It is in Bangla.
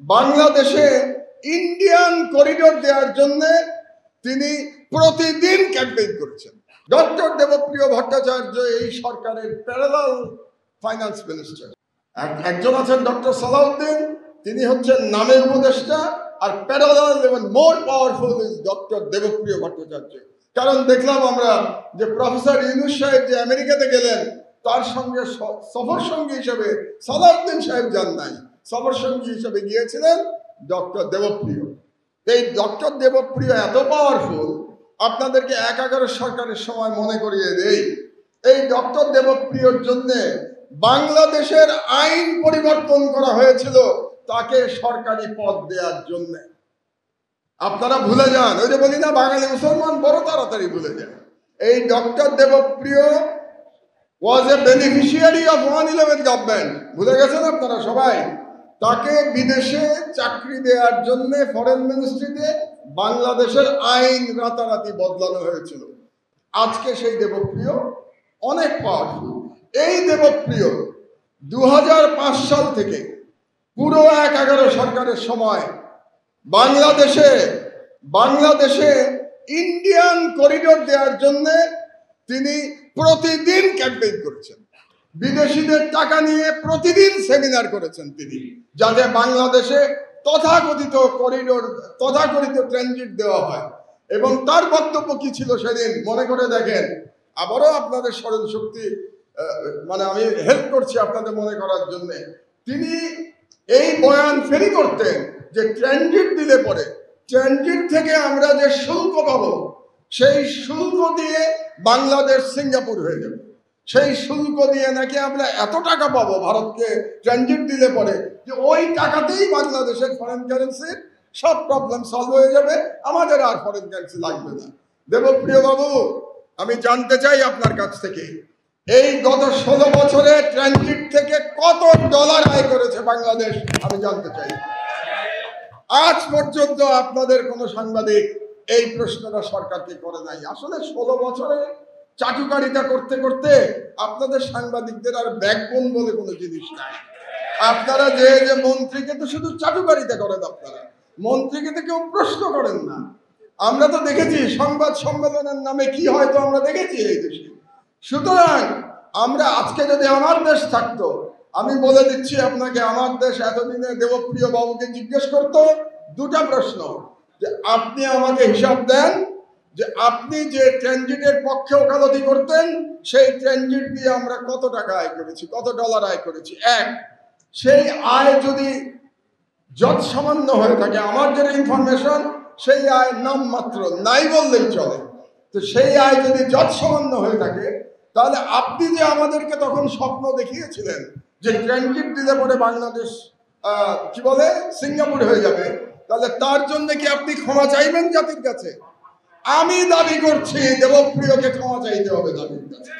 বাংলাদেশে ইন্ডিয়ান করিডোর দেওয়ার জন্য তিনি প্রতিদিন ক্যাম্পেইন করেছেন। ডক্টর দেবপ্রিয় ভট্টাচার্য এই সরকারের প্যারালাল ফাইন্যান্স মিনিস্টার। একজন আছেন ডক্টর সালাউদ্দিন, তিনি হচ্ছেন নামের উপদেষ্টা, আর প্যারালাল এবং more powerful is doctor Debapriya Bhattacharya. কারণ দেখলাম আমরা যে প্রফেসর ইউনূস সাহেব যে আমেরিকাতে গেলেন, তার সঙ্গে সফর সঙ্গী হিসেবে সালাউদ্দিন সাহেব যান নাই, সফর সঙ্গী হিসেবে গিয়েছিলেন ডক্টর দেবপ্রিয়। এই ডক্টর দেবপ্রিয় এত পাওয়ারফুল, আপনাদেরকে 11 সরকারের সময় মনে করিয়ে দেই, এই ডক্টর দেবপ্রিয়র জন্য বাংলাদেশের আইন পরিবর্তন করা হয়েছিল তাকে সরকারি পদ দেওয়ার জন্য। আপনারা ভুলে যান, ওই যে বলি না বাঙালি মুসলমান বড় তাড়াতাড়ি ভুলে যায়। এই doctor Debapriya was a beneficiary of 111 government, ভুলে গেছেন আপনারা সবাই। তাকে বিদেশে চাকরি দেওয়ার জন্য ফরেন মিনিস্ট্রিতে বাংলাদেশের আইন রাতারাতি বদলানো হয়েছিল। আজকে সেই দেবপ্রিয় অনেক পাওয়ারফুল। এই দেবপ্রিয় 2005 সাল থেকে পুরো 11 সরকারের সময় বাংলাদেশে ইন্ডিয়ান করিডোর দেওয়ার জন্য তিনি প্রতিদিন ক্যাম্পেইন করেছেন। বিদেশিদের টাকা নিয়ে প্রতিদিন সেমিনার করেছেন তিনি, যাতে বাংলাদেশে তথাকথিত করিডোর, তথাকথিত ট্রানজিট দেওয়া হয়। এবং তার বক্তব্য কি ছিল সেদিন মনে করে দেখেন। আবারও আপনাদের স্মরণ শক্তি মানে আমি হেল্প করছি আপনাদের মনে করার জন্য। তিনি এই বয়ান ফেরি করতেন যে ট্রানজিট দিলে পরে ট্রানজিট থেকে আমরা যে শুল্ক পাবো, সেই শুল্ক দিয়ে বাংলাদেশ সিঙ্গাপুর হয়ে যাবে। সেই শুল্ক দিয়ে নাকি আমরা এত টাকা পাবো ভারতকে ট্রানজিট দিলে পরে, যে ওই টাকাতেই বাংলাদেশের ফরেন কারেন্সির সব প্রবলেম সলভ হয়ে যাবে, আমাদের আর ফরেন কারেন্সি লাগবে না। দেবপ্রিয় বাবু, আমি জানতে চাই আপনার কাছ থেকে, এই গত 16 বছরে ট্রানজিট থেকে কত ডলার আয় করেছে বাংলাদেশ, আমি জানতে চাই। আজ পর্যন্ত আপনাদের কোনো সাংবাদিক এই প্রশ্নটা সরকারকে করে নাই। আসলে 16 বছরে চাটুকারিতা করতে করতে আপনাদের সাংবাদিকদের আর ব্যাকবোন বলে কোনো জিনিস নাই। আপনারা যে মন্ত্রীকে তো শুধু চাটুকারিতা করেন, আপনারা মন্ত্রীকে তো কেউ প্রশ্ন করেন না। আমরা তো দেখেছি সংবাদ সম্মেলনের নামে কি হয়তো আমরা দেখেছি এই দেশে। সুতরাং আমরা আজকে যদি আমার দেশ থাকতো, আমি বলে দিচ্ছি আপনাকে, আমার দেশ এতদিনে দেবপ্রিয় বাবুকে জিজ্ঞেস করতো দুটা প্রশ্ন, যে আপনি আমাকে হিসাব দেন যে আপনি যে ট্রানজিটের পক্ষে ওকালতি করতেন, সেই ট্রানজিট দিয়ে আমরা কত টাকা আয় করেছি, কত ডলার আয় করেছি। সেই আয় যদি যত সামান্য হয়ে থাকে, আমার যে ইনফরমেশন, সেই আয় নামমাত্র, নাই বললেই চলে, তো সেই আয় যদি যত সামান্য হয়ে থাকে, তাহলে আপনি যে আমাদেরকে তখন স্বপ্ন দেখিয়েছিলেন যে ট্রানজিট দিলে পরে বাংলাদেশ কি বলে সিঙ্গাপুর হয়ে যাবে, তাহলে তার জন্য কি আপনি ক্ষমা চাইবেন জাতির কাছে? আমি দাবি করছি দেবপ্রিয়কে ক্ষমা চাইতে হবে জাতির কাছে।